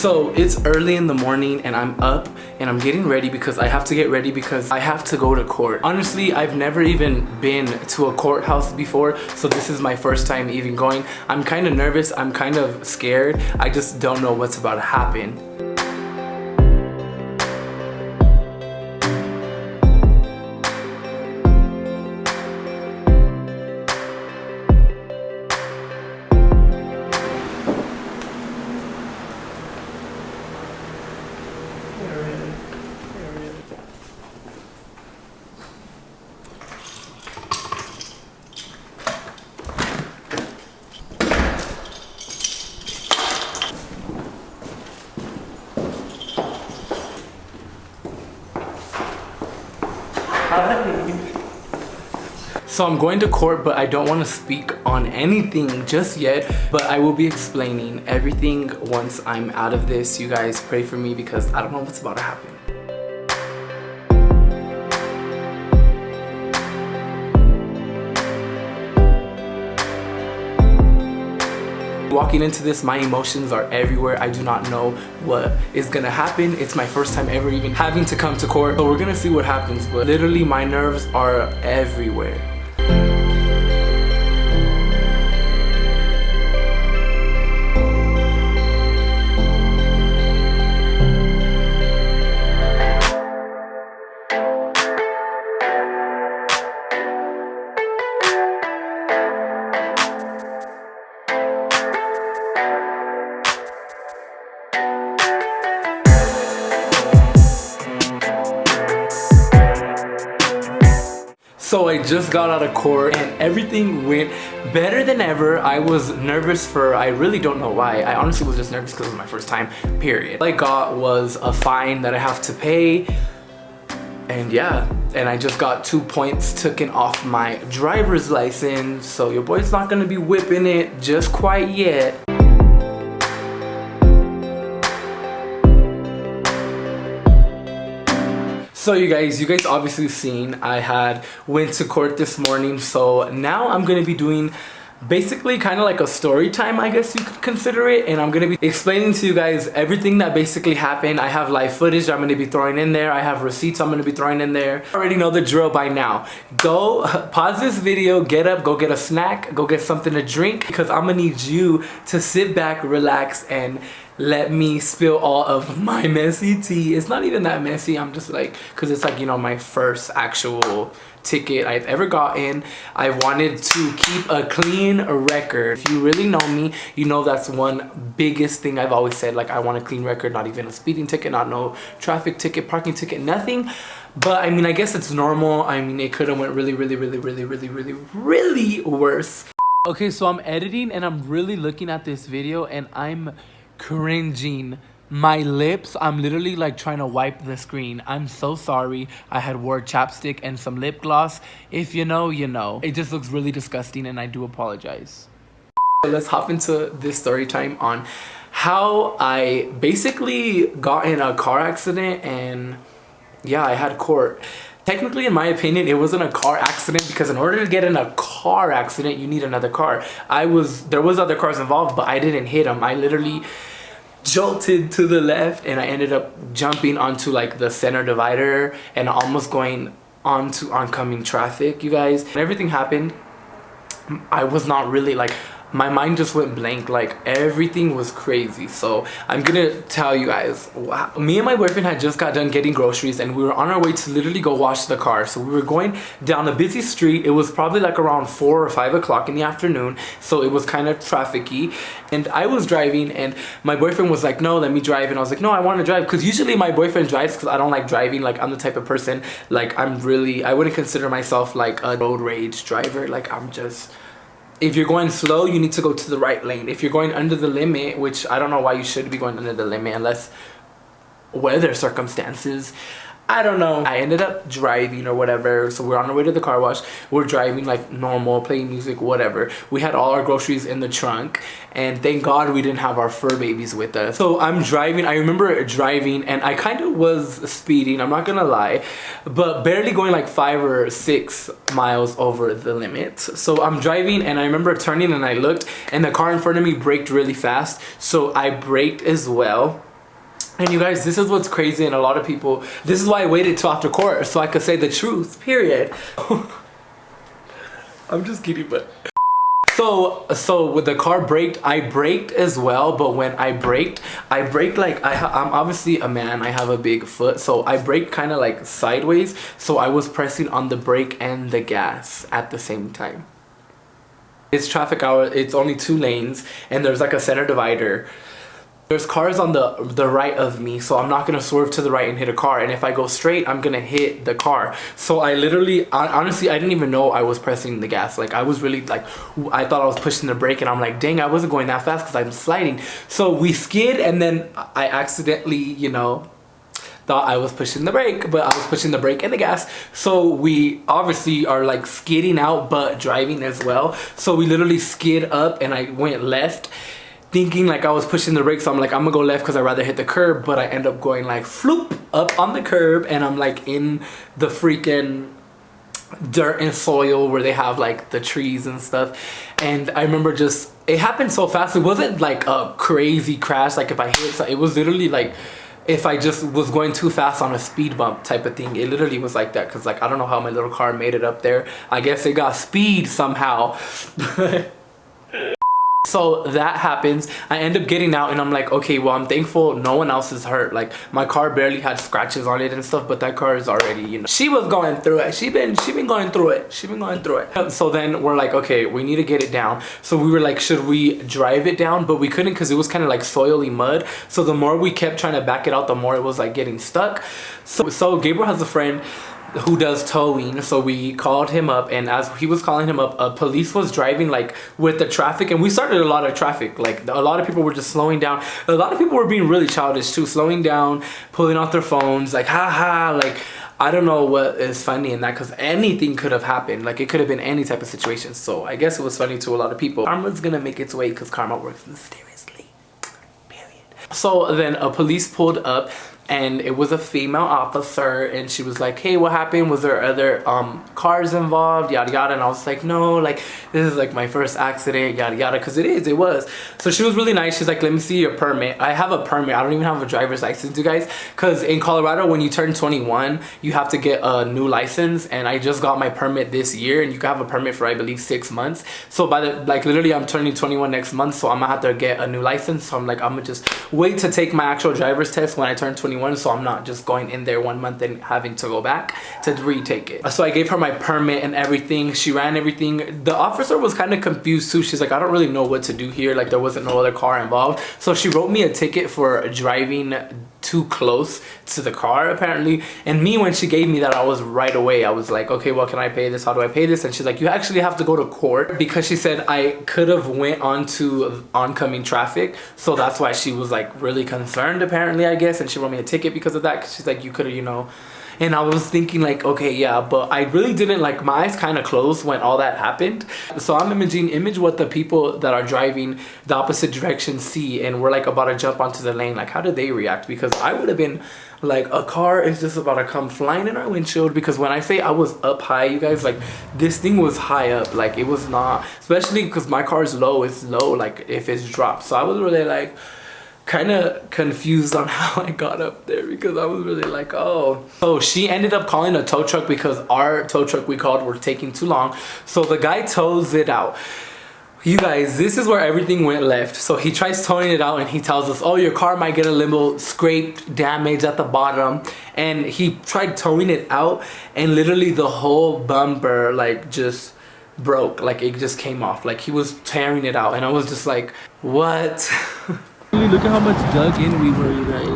So it's early in the morning and I'm up and I'm getting ready because I have to get ready because I have to go to court. Honestly, I've never even been to a courthouse before, so this is my first time even going. I'm kind of nervous, I'm kind of scared. I just don't know what's about to happen. So I'm going to court, but I don't want to speak on anything just yet, but I will be explaining everything once I'm out of this. You guys pray for me because I don't know what's about to happen. Walking into this, my emotions are everywhere. I do not know what is gonna happen. It's my first time ever even having to come to court, so we're gonna see what happens, but literally my nerves are everywhere. So I just got out of court and everything went better than ever. I was nervous I really don't know why. I honestly was just nervous because it was my first time, period. All I got was a fine that I have to pay. And yeah, and I just got 2 points taken off my driver's license. So your boy's not gonna be whipping it just quite yet. So you guys obviously seen I went to court this morning, so now I'm gonna be doing basically kind of like a story time, I guess you could consider it, and I'm gonna be explaining to you guys everything that basically happened. I have live footage I'm gonna be throwing in there. I have receipts I'm gonna be throwing in there. I already know the drill by now. Go pause this video, get up, go get a snack, go get something to drink, because I'm gonna need you to sit back, relax, and let me spill all of my messy tea. It's not even that messy, I'm just like, because it's like, you know, my first actual ticket I've ever gotten. I wanted to keep a clean record. If you really know me, you know that's one biggest thing I've always said. Like, I want a clean record, not even a speeding ticket, not no traffic ticket, parking ticket, nothing. But I mean, I guess it's normal. I mean, it could have went really worse. Okay, so I'm editing and I'm really looking at this video and I'm cringing. My lips, I'm literally like trying to wipe the screen. I'm so sorry. I had wore chapstick and some lip gloss. If you know, you know. It just looks really disgusting and I do apologize. Let's hop into this story time on how I basically got in a car accident, and yeah, I had court. Technically, in my opinion, it wasn't a car accident because in order to get in a car accident, you need another car. There was other cars involved, but I didn't hit them. I literally jolted to the left and I ended up jumping onto like the center divider and almost going onto oncoming traffic, you guys. When everything happened, I was not really like, my mind just went blank. Like, everything was crazy. So I'm gonna tell you guys, wow. Me and my boyfriend had just got done getting groceries and we were on our way to literally go wash the car. So we were going down a busy street. It was probably like around 4 or 5 o'clock in the afternoon, so it was kind of trafficy, and I was driving and my boyfriend was like, no, let me drive. And I was like, no, I want to drive, because usually my boyfriend drives because I don't like driving. Like, I'm the type of person, like, I wouldn't consider myself like a road rage driver. Like, I'm just, if you're going slow, you need to go to the right lane. If you're going under the limit, which I don't know why you should be going under the limit unless weather circumstances, I don't know. I ended up driving or whatever. So we're on our way to the car wash. We're driving like normal, playing music, whatever. We had all our groceries in the trunk, and thank God we didn't have our fur babies with us. So I'm driving. I remember driving and I kind of was speeding, I'm not gonna lie, but barely going like 5 or 6 miles over the limit. So I'm driving and I remember turning and I looked and the car in front of me braked really fast. So I braked as well. And you guys, this is what's crazy, and a lot of people, this is why I waited till after court so I could say the truth, period. I'm just kidding, but so with the car braked, I braked as well, but when I braked like I'm obviously a man, I have a big foot, so I braked kind of like sideways, so I was pressing on the brake and the gas at the same time. It's traffic hour, it's only 2 lanes, and there's like a center divider. There's cars on the right of me, so I'm not gonna swerve to the right and hit a car, and if I go straight, I'm gonna hit the car. So I literally, honestly, I didn't even know I was pressing the gas. Like, I was really like, I thought I was pushing the brake, and I'm like, dang, I wasn't going that fast because I'm sliding. So we skid, and then I accidentally, you know, thought I was pushing the brake, but I was pushing the brake and the gas. So we obviously are like skidding out but driving as well. So we literally skid up, and I went left thinking like I was pushing the brake, so I'm like, I'm gonna go left because I'd rather hit the curb, but I end up going like floop up on the curb, and I'm like in the freaking dirt and soil where they have like the trees and stuff. And I remember just, it happened so fast. It wasn't like a crazy crash, like if I hit, it was literally like if I just was going too fast on a speed bump type of thing. It literally was like that, because like I don't know how my little car made it up there. I guess it got speed somehow. So that happens. I end up getting out, and I'm like, okay, well, I'm thankful no one else is hurt. Like, my car barely had scratches on it and stuff, but that car is already, you know, she was going through it. She been going through it. She been going through it. So then we're like, okay, we need to get it down. So we were like, should we drive it down? But we couldn't, because it was kind of like soily mud. So the more we kept trying to back it out, the more it was like getting stuck. So Gabriel has a friend who does towing, so we called him up, and as he was calling him up, police was driving like with the traffic, and we started a lot of traffic. Like, a lot of people were just slowing down. A lot of people were being really childish too, slowing down, pulling out their phones, like, haha, like, I don't know what is funny in that, because anything could have happened. Like, it could have been any type of situation. So I guess it was funny to a lot of people. Karma's gonna make its way, because karma works mysteriously, period. So then a police pulled up, and it was a female officer, and she was like, hey, what happened? Was there other cars involved, yada yada? And I was like, no, like, this is like my first accident, yada yada, because it was. So she was really nice. She's like, let me see your permit. I have a permit. I don't even have a driver's license, you guys, because in Colorado, when you turn 21, you have to get a new license, and I just got my permit this year, and you can have a permit for, I believe, 6 months. So by the, like, literally I'm turning 21 next month, so I'm gonna have to get a new license. So I'm like, I'm gonna just wait to take my actual driver's test when I turn 21, so I'm not just going in there 1 month and having to go back to retake it. So I gave her my permit and everything. She ran everything. The officer was kind of confused too. She's like, I don't really know what to do here. Like, there wasn't no other car involved. So she wrote me a ticket for driving too close to the car, apparently. And me, when she gave me that, I was right away, I was like, okay, well, can I pay this? How do I pay this? And she's like, you actually have to go to court, because she said I could have went onto oncoming traffic. So that's why she was like really concerned, apparently, I guess. And she wrote me a ticket because of that, because she's like, you could have, you know. And I was thinking like, okay, yeah, but I really didn't, like, my eyes kind of closed when all that happened. So I'm image what the people that are driving the opposite direction see, and we're like about to jump onto the lane. Like, how did they react? Because I would have been like, a car is just about to come flying in our windshield. Because when I say I was up high, you guys, like, this thing was high up. Like, it was not, especially because my car is low. It's low, like, if it's dropped. So I was really like kind of confused on how I got up there, because I was really like, oh. So she ended up calling a tow truck, because our tow truck we called were taking too long. So the guy tows it out. You guys, this is where everything went left. So he tries towing it out, and he tells us, oh, your car might get a little scraped, damage at the bottom. And he tried towing it out, and literally the whole bumper like just broke. Like, it just came off. Like, he was tearing it out, and I was just like, what? Look at how much dug in we were, you guys.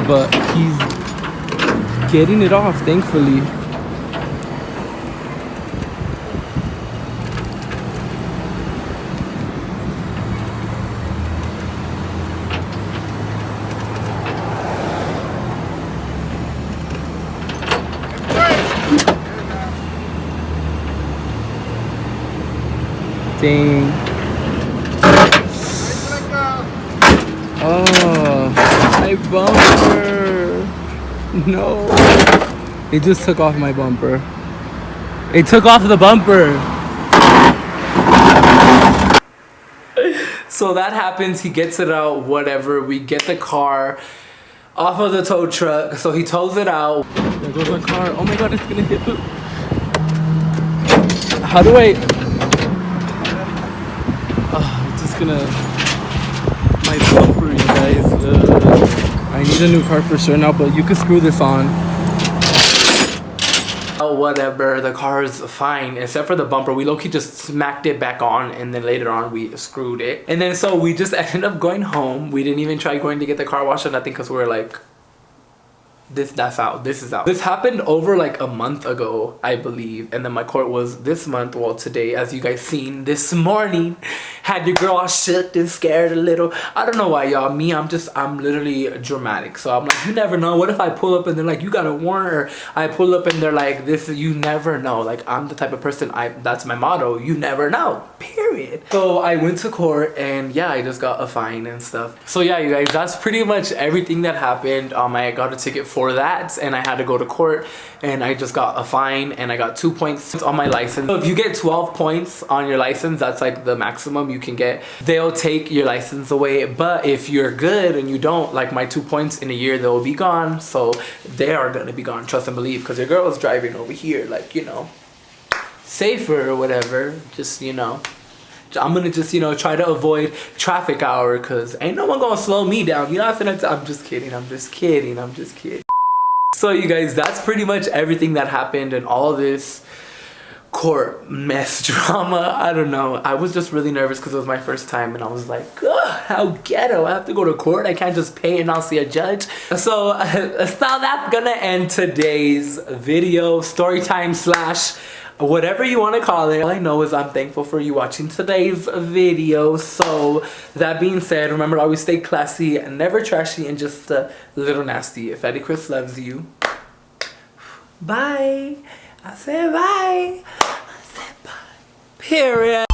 But he's getting it off, thankfully. Dang. Oh, my bumper. No. It just took off my bumper. It took off the bumper. So that happens, he gets it out, whatever. We get the car off of the tow truck. So he tows it out. There goes my car. Oh my god, it's gonna hit the... How do I... It's just gonna... My bumper, you guys. I need a new car for sure now, but you can screw this on. Oh, whatever, the car is fine except for the bumper. We low-key just smacked it back on, and then later on we screwed it. And then so we just ended up going home. We didn't even try going to get the car washed or nothing because we were like, this is out. This happened over like a month ago, I believe, and then my court was this month. Well, today, as you guys seen this morning, had your girl all shook and scared a little. I don't know why, y'all. I'm literally dramatic. So I'm like, you never know. What if I pull up and they're like, you got a warrant? Or I pull up and they're like, this, you never know. Like, I'm the type of person, that's my motto, you never know, period. So I went to court and yeah, I just got a fine and stuff. So yeah, you guys, that's pretty much everything that happened. I got a ticket for that, and I had to go to court, and I just got a fine, and I got 2 points on my license. So if you get 12 points on your license, that's like the maximum you can get. They'll take your license away, but if you're good and you don't, like my 2 points in a year, they'll be gone. So they are gonna be gone, trust and believe, because your girl is driving over here, like, you know, safer or whatever. Just, you know, I'm gonna just, you know, try to avoid traffic hour, because ain't no one gonna slow me down. You know what I'm saying? I'm just kidding. I'm just kidding. I'm just kidding. So you guys, that's pretty much everything that happened and all this court mess drama. I don't know. I was just really nervous because it was my first time, and I was like, ugh, how ghetto. I have to go to court. I can't just pay and I'll see a judge. So that's gonna end today's video, story time slash whatever you want to call it. All I know is I'm thankful for you watching today's video. So that being said, remember to always stay classy and never trashy and just a little nasty. If Eddie Chris loves you, bye. I said bye. I said bye. Period.